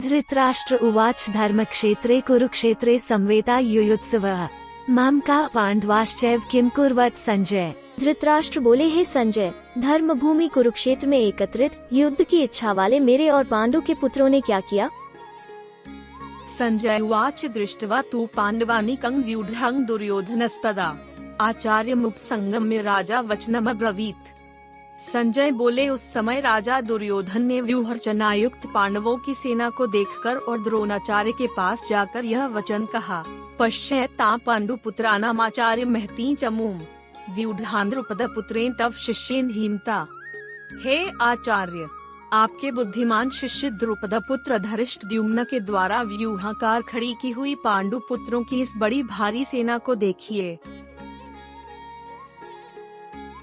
धृतराष्ट्र उवाच धर्मक्षेत्रे कुरुक्षेत्रे संवेता युयुत्सवः मां का पांडवाश्चैव किम कुर्वत संजय। धृतराष्ट्र बोले, हे संजय, धर्म भूमि कुरुक्षेत्र में एकत्रित युद्ध की इच्छा वाले मेरे और पांडु के पुत्रों ने क्या किया। संजय उवाच दृष्ट्वा तु पाण्डवानीकं व्यूढं दुर्योधनस्तदा आचार्यमुपसंगम्य राजा वचनमब्रवीत्। संजय बोले, उस समय राजा दुर्योधन ने व्यूहरचनायुक्त पांडवों की सेना को देखकर और द्रोणाचार्य के पास जाकर यह वचन कहा, पश्येता पाण्डुपुत्राणामाचार्य महती चमूम व्यूढान द्रुपद पुत्रेण तव शिष्येन धीमता। हे आचार्य, आपके बुद्धिमान शिष्य द्रुपद पुत्र धृष्टद्युम्न के द्वारा व्यूहाकार खड़ी की हुई पांडु पुत्रों की इस बड़ी भारी सेना को देखिए।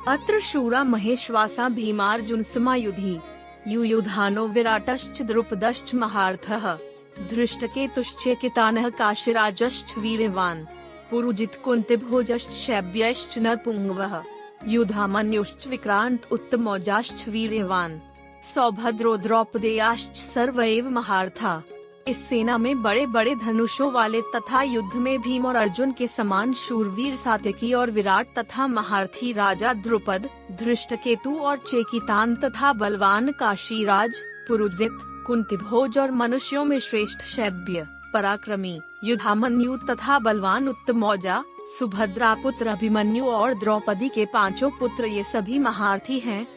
अत्र शूरा महेश्वासा भीमार्जुन समायुधि युयुधानो विराटश्च द्रुपदश्च महार्थः धृष्टकेतुश्च कितानः काशीराजश्च वीर्यवान् पुरुजित कुन्तिभोजश्च शैब्यश्च नरपुंगवः युधामन्युश्च विक्रांत उत्तमौजाश्च वीर्यवान् सौभद्रो द्रौपदेयाश्च सर्व एव महार्था। इस सेना में बड़े बड़े धनुषों वाले तथा युद्ध में भीम और अर्जुन के समान शूरवीर सात्यकी और विराट तथा महारथी राजा द्रुपद, धृष्टकेतु और चेकितान तथा बलवान काशीराज, पुरुजित, कुंतीभोज और मनुष्यों में श्रेष्ठ शैब्य, पराक्रमी, युधामन्यु तथा बलवान उत्तमौजा, सुभद्रा पुत्र अभिमन्यु और द्रौपदी के पांचों पुत्र ये सभी महारथी हैं।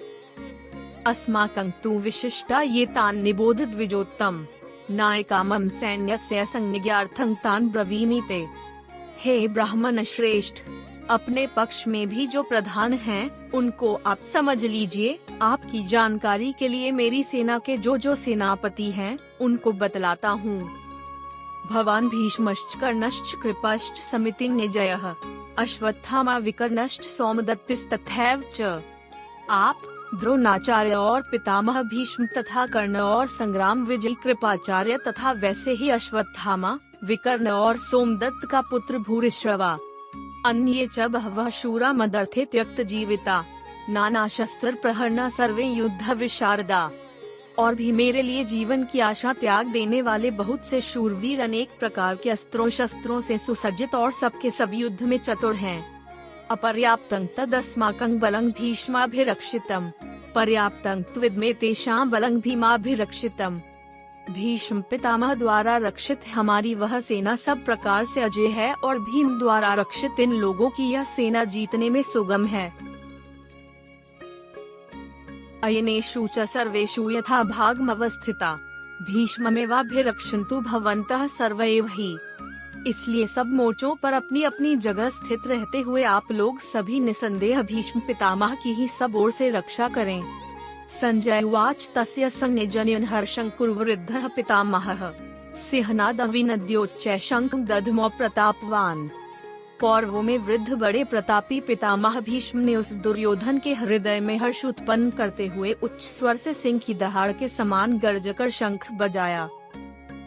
अस्माकं तु विशिष्टा ये तान निबोध द्विजोत्तम नायकामं सैन्यस्य संज्ञार्थं तान ब्रवीमि ते। हे ब्राह्मण श्रेष्ठ, अपने पक्ष में भी जो प्रधान हैं, उनको आप समझ लीजिए। आपकी जानकारी के लिए मेरी सेना के जो सेनापति हैं, उनको बतलाता हूँ। भवान भीष्मश्च कर्णश्च कृपाश्च समितिञ्जयः अश्वत्थामा विकर्णश्च सौमदत्तिस्तथैव च। आप द्रोणाचार्य और पितामह भीष्म तथा कर्ण और संग्राम विजय कृपाचार्य तथा वैसे ही अश्वत्थामा, विकर्ण और सोमदत्त का पुत्र भूरिश्रवा। अन्ये च बहवः शूरा मदर्थे त्यक्त जीविता नाना शस्त्र प्रहरना सर्वे युद्ध विशारदा। और भी मेरे लिए जीवन की आशा त्याग देने वाले बहुत से शूरवीर अनेक प्रकार के अस्त्रों शस्त्रों से सुसज्जित और सबके सब युद्ध में चतुर हैं। अपर्याप्तं तदस्माकं बलं भीष्माभिरक्षितम् पर्याप्तं त्विदमे तेषां बलं भीमाभिरक्षितम्। भीष्म पितामह द्वारा रक्षित हमारी वह सेना सब प्रकार से अजय है और भीम द्वारा रक्षित इन लोगों की यह सेना जीतने में सुगम है। अयनेषु च सर्वेषु यथा भागमवस्थिता भीष्ममेवाभिरक्षन्तु भवन्तः सर्व एव हि। इसलिए सब मोर्चों पर अपनी अपनी जगह स्थित रहते हुए आप लोग सभी निसंदेह भीष्म पितामह की ही सब ओर से रक्षा करें। संजय उवाच तस्य संज्ञजनयन् हर्षं कुरुवृद्धः पितामहः सिंहनादविनद्योच्चै शंखं दध्मो प्रतापवान। कौरवों में वृद्ध बड़े प्रतापी पितामह भीष्म ने उस दुर्योधन के हृदय में हर्ष उत्पन्न करते हुए उच्च स्वर से सिंह की दहाड़ के समान गर्जकर शंख बजाया।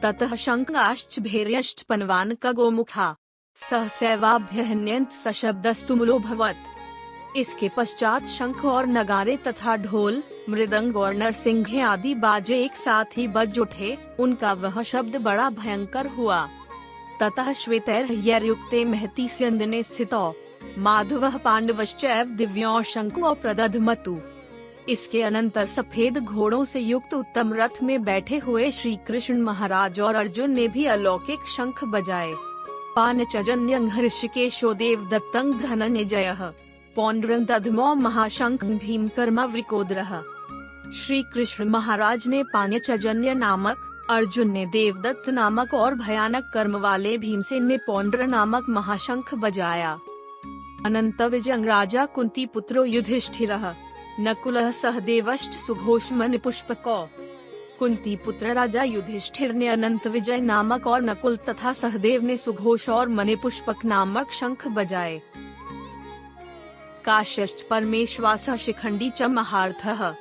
ततः शंखाश्च भैर्यश्च पनवान का गोमुखा सहसैवाभ्यहन्यन्त सशब्दस्तुमुलोभवत्। इसके पश्चात शंख और नगारे तथा ढोल, मृदंग और नरसिंघे आदि बाजे एक साथ ही बज उठे। उनका वह शब्द बड़ा भयंकर हुआ। ततः श्वेतैर्हयैर्युक्ते महती स्यन्दने स्थितो माधवः पांडवश्चैव दिव्यो शंखो प्रदधमतु। इसके अनंतर सफेद घोड़ों से युक्त उत्तम रथ में बैठे हुए श्री कृष्ण महाराज और अर्जुन ने भी अलौकिक शंख बजाए। पांचजन्यं हृषिकेशो देवदत्तं धनंजयः पौंड्रं दध्मो महाशंख भीमकर्मवृकोदरः। श्री कृष्ण महाराज ने पांचजन्य नामक, अर्जुन ने देवदत्त नामक और भयानक कर्म वाले भीमसेन ने पौंड्र नामक महाशंख बजाया। अनंत विजयं राजा कुंती पुत्रो युधिष्ठिरः नकुलः सहदेवश्च सुघोषमणि पुष्पको। कुंती पुत्र राजा युधिष्ठिर ने अनंत विजय नामक और नकुल तथा सहदेव ने सुघोष और मणिपुष्पक नामक शंख बजाए। काश्यश्च परमेश्वासः शिखंडी च महार्थः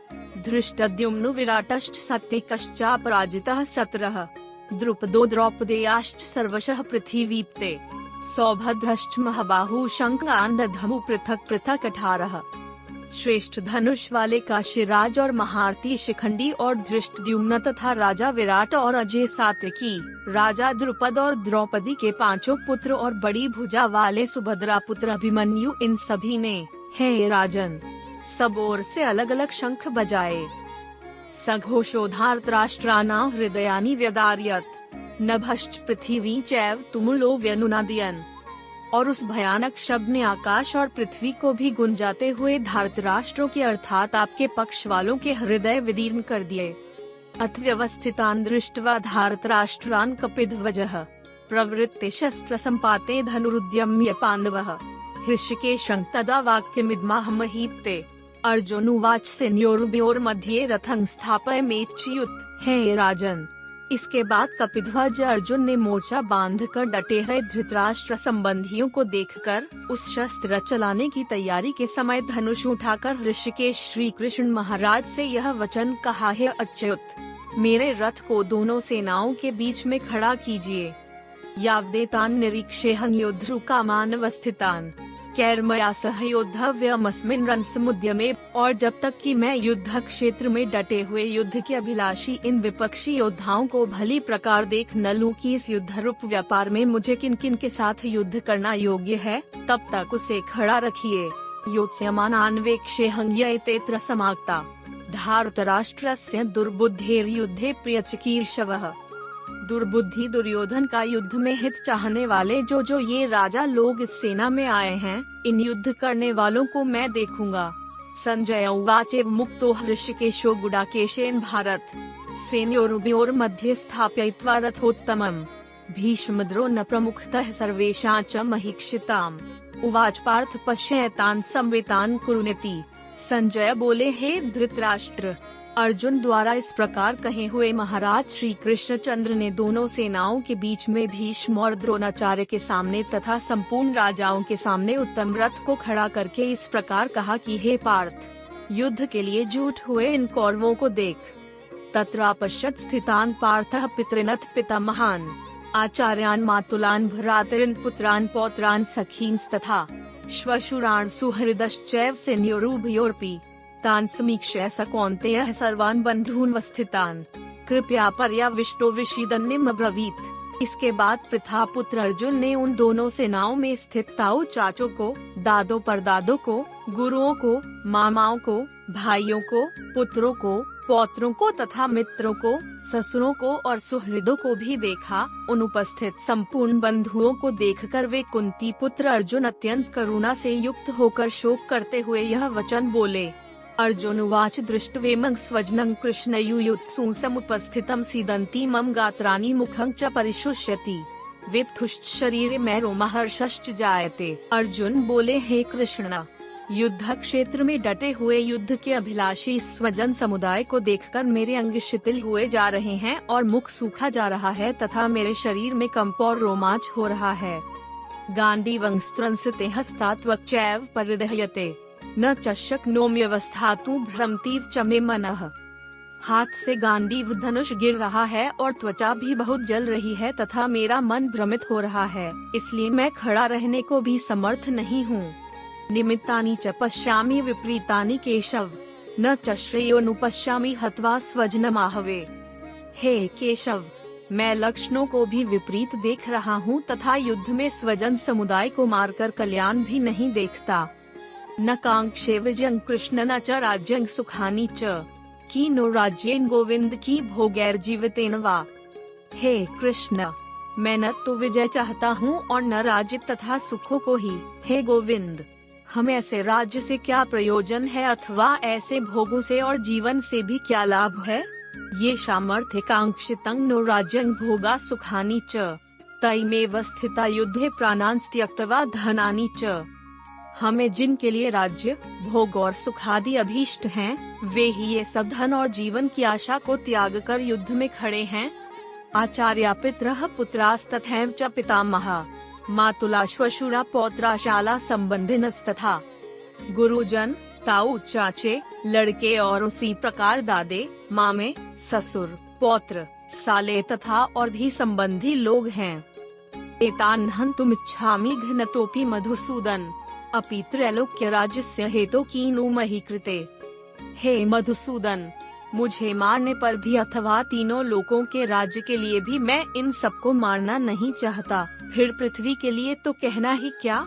धृष्टद्युम्नो विराटश्च सात्विकश्चापराजितः सत्रः द्रुपदो द्रौपदेयाश्च सर्वशः पृथिवीप्ते सौभद्रश्च महाबाहु शंखान् दधमु पृथक् पृथक् 18। श्रेष्ठ धनुष वाले काशीराज और महारथी शिखंडी और धृष्टद्युम्न तथा राजा विराट और अजय सात्यकी, राजा द्रुपद और द्रौपदी के 5 पुत्र और बड़ी भुजा वाले सुभद्रा पुत्र अभिमन्यु, इन सभी ने हे राजन सब ओर से अलग अलग शंख बजाए। सघोषोधार्तराष्ट्राणां हृदयानि व्यदार्यत नभश्च पृथिवी चैव तुमुलो व्यनुनादयन्। और उस भयानक शब्द ने आकाश और पृथ्वी को भी गुंजाते हुए धार्तराष्ट्रों के अर्थात आपके पक्ष वालों के हृदय विदीर्ण कर दिए। अथ व्यवस्थितान् दृष्ट्वा धार्तराष्ट्रान् कपिध्वजः प्रवृत्ते शस्त्र संपाते धनुरुद्यम्य पांडवः हृषिकेशं तदा वाक्यमिदमाहमहीप्ते। अर्जुनुवाच सेनयोर्व्योर मध्ये रथं स्थापयमेच्युत। हे राजन, इसके बाद कपिध्वज अर्जुन ने मोर्चा बांधकर डटे हुए धृतराष्ट्र संबंधियों को देखकर उस शस्त्र चलाने की तैयारी के समय धनुष उठाकर ऋषिकेश श्री कृष्ण महाराज से यह वचन कहा, है अच्युत, मेरे रथ को दोनों सेनाओं के बीच में खड़ा कीजिए। यावदेतान् निरीक्षेऽहं योद्धृकामान् अवस्थितान् कैर्मया सह योद्धव्यमस्मिन् रणसमुद्यमे। और जब तक कि मैं युद्ध क्षेत्र में डटे हुए युद्ध के अभिलाषी इन विपक्षी योद्धाओं को भली प्रकार देख न लूं कि इस युद्ध रूप व्यापार में मुझे किन किन के साथ युद्ध करना योग्य है, तब तक उसे खड़ा रखिए। योत्स्यमानान्वेक्षेऽहं यतेऽत्र समागता धार्तराष्ट्रस्य दुर्बुद्धेर्युद्धे प्रियचिकीर्षवः। दुर्बुद्धि दुर्योधन का युद्ध में हित चाहने वाले जो ये राजा लोग इस सेना में आए हैं, इन युद्ध करने वालों को मैं देखूंगा। संजय उवाच मुक्तो हृषिकेशो गुडाकेशेन भारत सेनयोरुभयोर मध्ये स्थापयित्वा रथोत्तमम् भीष्मद्रोण प्रमुखतः सर्वेषां च महीक्षिताम्। उवाच पार्थ पश्येतान् संवितान् कुरुनेति। संजय बोले, हे धृतराष्ट्र, अर्जुन द्वारा इस प्रकार कहे हुए महाराज श्री कृष्णचंद्र ने दोनों सेनाओं के बीच में भीष्म और द्रोणाचार्य के सामने तथा संपूर्ण राजाओं के सामने उत्तम रथ को खड़ा करके इस प्रकार कहा कि हे पार्थ, युद्ध के लिए जुट हुए इन कौरवों को देख। तत्रापश्यत् स्थितान् पार्थः पितृनथ पितामहान् आचार्यान् मातुलान् भ्रातॄन् पुत्रान् पौत्रान् सखींस्तथा श्वशुरान् सुहृदश्चैव सेनयोरुभयोरपि तान् समीक्ष्य स कौन्तेयः सर्वान् बन्धून् वस्थितान् कृपया पर्याविष्टो विषीदन्निमब्रवीत्। इसके बाद प्रथापुत्र अर्जुन ने उन दोनों सेनाओं में स्थित ताऊ चाचों को, दादों परदादों को, गुरुओं को, मामाओं को, भाइयों को, पुत्रों को, पौत्रों को तथा मित्रों को, ससुरों को और सुहृदों को भी देखा। उन उपस्थित संपूर्ण बंधुओं को देखकर वे कुंती पुत्र अर्जुन अत्यंत करुणा से युक्त होकर शोक करते हुए यह वचन बोले। अर्जुन उवाच दृष्ट्वेमं स्वजनं कृष्ण युयुत्सु समुपस्थितं सीदन्ति मम गात्राणि मुखं च परिशुष्यति विप्थुश्च शरीरे मे रोमहर्षश्च जायते। अर्जुन बोले, हे कृष्ण, युद्ध क्षेत्र में डटे हुए युद्ध के अभिलाषी स्वजन समुदाय को देखकर मेरे अंग शिथिल हुए जा रहे हैं और मुख सूखा जा रहा है तथा मेरे शरीर में कंप और रोमांच हो रहा है। गांडीवं स्त्रंसते हस्तात्वक्चैव परिदह्यते न च शक्नोम्यवस्थातु भ्रमतीव च मे मनः। हाथ से गांडीव धनुष गिर रहा है और त्वचा भी बहुत जल रही है तथा मेरा मन भ्रमित हो रहा है, इसलिए मैं खड़ा रहने को भी समर्थ नहीं हूँ। निमित्तानि च पश्यामि विपरीतानि केशव न च श्रेयोनुपश्यामि हत्वा स्वजनमाहवे। हे केशव, मैं लक्षणों को भी विपरीत देख रहा हूँ तथा युद्ध में स्वजन समुदाय को मारकर कल्याण भी नहीं देखता। न कांक्षे विजयं कृष्ण न च राज्यं सुखानि च कीनो राज्येन गोविंद की भोगैर्जीवितेन वा। हे कृष्ण, मैं न तो विजय चाहता हूँ और न राज्य तथा सुखों को ही। हे गोविंद, हमें ऐसे राज्य से क्या प्रयोजन है अथवा ऐसे भोगों से और जीवन से भी क्या लाभ है। ये सामर्थ्य कांक्षितं नो राज्यं भोगा सुखानि च तैमेव स्थिता युद्धे प्राणान् त्यक्त्वा धनानि च। हमें जिनके लिए राज्य, भोग और सुखादि अभीष्ट हैं, वे ही ये सब धन और जीवन की आशा को त्याग कर युद्ध में खड़े हैं। आचार्या पितरः पुत्रास्तथैव च पितामहा मातुला श्वशुरा पौत्रा शाला संबंधिनस्तथा। गुरुजन, ताऊ चाचे, लड़के और उसी प्रकार दादे, मामे, ससुर, पौत्र, साले तथा और भी संबंधी लोग हैं। एतान् हन्तुमिच्छामि घ्नतोऽपि मधुसूदन अपि त्रैलोक्य राज्यस्य हेतु कीनु मही कृते। हे मधुसूदन, मुझे मारने पर भी अथवा तीनों लोकों के राज्य के लिए भी मैं इन सबको मारना नहीं चाहता, फिर पृथ्वी के लिए तो कहना ही क्या।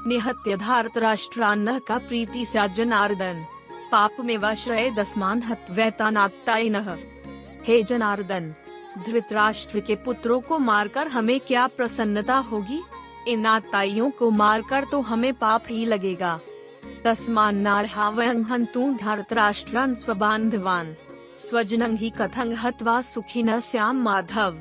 निहत्य धार्तराष्ट्रान्नः का प्रीति सा जनार्दन, पाप में वाश्रय दस्मान हत्वैतानात्तायिनः। हे जनार्दन, धृतराष्ट्र के पुत्रों को मारकर हमें क्या प्रसन्नता होगी, इन आत्ताइयों को मारकर तो हमें पाप ही लगेगा। तस्मान्नार्हा वयं हन्तुं धृतराष्ट्रान् स्वबान्धवान् स्वजनं हि कथं हत्वा सुखिनः स्याम माधव।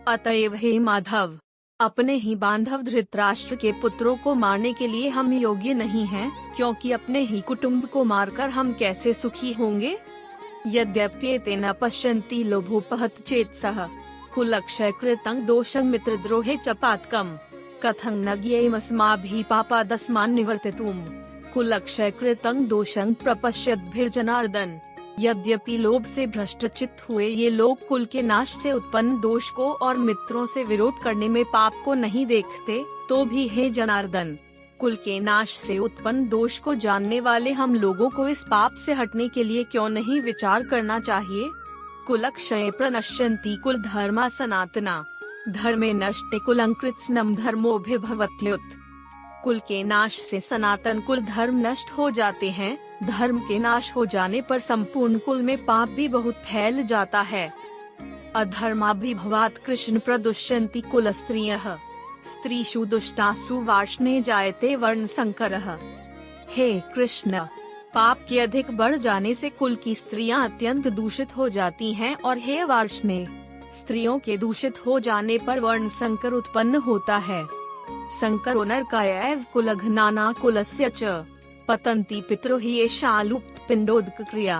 अतएव हे माधव, अपने ही बांधव धृतराष्ट्र के पुत्रों को मारने के लिए हम योग्य नहीं हैं, क्योंकि अपने ही कुटुंब को मारकर हम कैसे सुखी होंगे। यद्यप्येतेन पश्यन्ति लोभोपहत चेतसः कुलक्षय कृतं दोषं मित्रद्रोहे च पातकम् कथं न ज्ञेयमस्माभिः पापादस्मान् निवर्तितुम्। कुलक्षय कृतं दोषं प्रपश्यद्भिर्जनार्दन, यद्यपि लोभ से भ्रष्टचित्त हुए ये लोग कुल के नाश से उत्पन्न दोष को और मित्रों से विरोध करने में पाप को नहीं देखते, तो भी हे जनार्दन, कुल के नाश से उत्पन्न दोष को जानने वाले हम लोगों को इस पाप से हटने के लिए क्यों नहीं विचार करना चाहिए। कुलक्षये प्रणश्यन्ति कुल धर्मा सनातना, धर्मे नष्टे कुलंकृत्स्नम धर्मोऽभिभवत्युत। कुल के नाश से सनातन कुल धर्म नष्ट हो जाते हैं, धर्म के नाश हो जाने पर संपूर्ण कुल में पाप भी बहुत फैल जाता है। अधर्माभिभवात् कृष्ण प्रदुष्यन्ति कुल स्त्रियः, स्त्रीषु दुष्टासु वार्ष्णे जायते वर्ण संकरः। हे कृष्ण, पाप के अधिक बढ़ जाने से कुल की स्त्रियां अत्यंत दूषित हो जाती हैं, और हे वार्ष्णे, स्त्रियों के दूषित हो जाने पर वर्ण संकर उत्पन्न होता है। संकरो नरकायैव कुलघ्नाना कुलस्य च पतन्ति पितरो हि एषा लुप्त पिंडोदक क्रिया।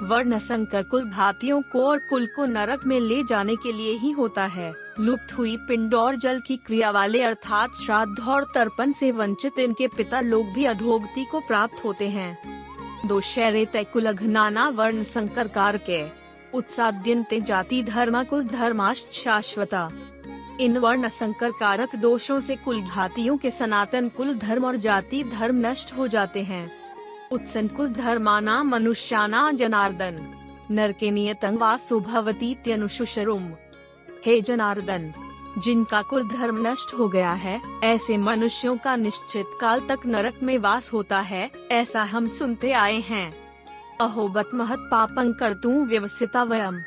वर्ण संकर कुल भातियों को और कुल को नरक में ले जाने के लिए ही होता है। लुप्त हुई पिंड और जल की क्रिया वाले अर्थात श्राद्ध और तर्पण से वंचित इनके पिता लोग भी अधोगति को प्राप्त होते हैं। दोषैरेते कुलघ्नाना वर्ण संकर कारके उत्साद्यन्ते जाति धर्मा कुल धर्माश्च शाश्वता। इन वर्ण संकर कारक दोषों से कुल घातियों के सनातन कुल धर्म और जाति धर्म नष्ट हो जाते हैं। उत्सन कुल धर्माना मनुष्याना जनार्दन, नरके नियतं वासो भवतीत्यनुशुशरुम्। हे जनार्दन, जिनका कुल धर्म नष्ट हो गया है, ऐसे मनुष्यों का निश्चित काल तक नरक में वास होता है, ऐसा हम सुनते आए हैं। अहो बत महत् पापं कर्तुं व्यवसिता वयम्,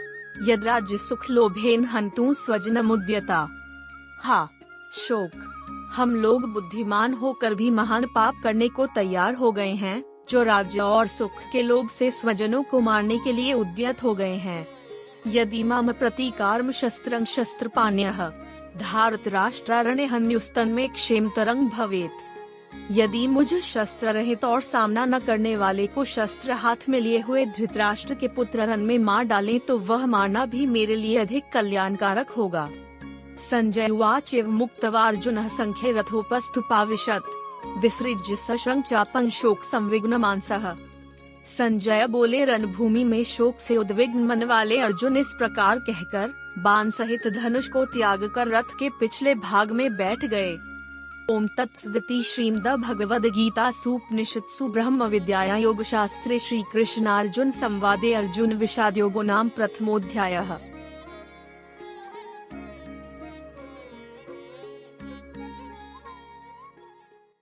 यद् राज्य सुख लोभेन हन्तुं स्वजनमुद्यता। हा शोक, हम लोग बुद्धिमान होकर भी महान पाप करने को तैयार हो गए हैं, जो राज्य और सुख के लोभ से स्वजनों को मारने के लिए उद्यत हो गए हैं। यदि मम प्रतीकारम शस्त्रं शस्त्रपाण्यः धार्तराष्ट्रारण्ये हन्युस्तन्मे क्षेमतरं भवेत्। यदि मुझ शस्त्र रहित और सामना न करने वाले को शस्त्र हाथ में लिए हुए धृतराष्ट्र के पुत्र रण में मार डालें तो वह मारना भी मेरे लिए अधिक कल्याणकारक होगा। संजय उवाच एवं मुक्तवार्जुनः संख्ये रथोपस्थुपाविशत् विसृज्य सशं चापं शोक संविघ्न मानसः। संजय बोले, रणभूमि में शोक से उद्विग्न मन वाले अर्जुन इस प्रकार कहकर बाण सहित धनुष को त्याग कर रथ के पिछले भाग में बैठ गए। ओम तत्सदिति श्रीमद्भगवद्गीतासु उपनिषत्सु ब्रह्म विद्यायां योगशास्त्रे श्री कृष्णार्जुन संवादे अर्जुन विषाद योगो नाम प्रथमोऽध्यायः।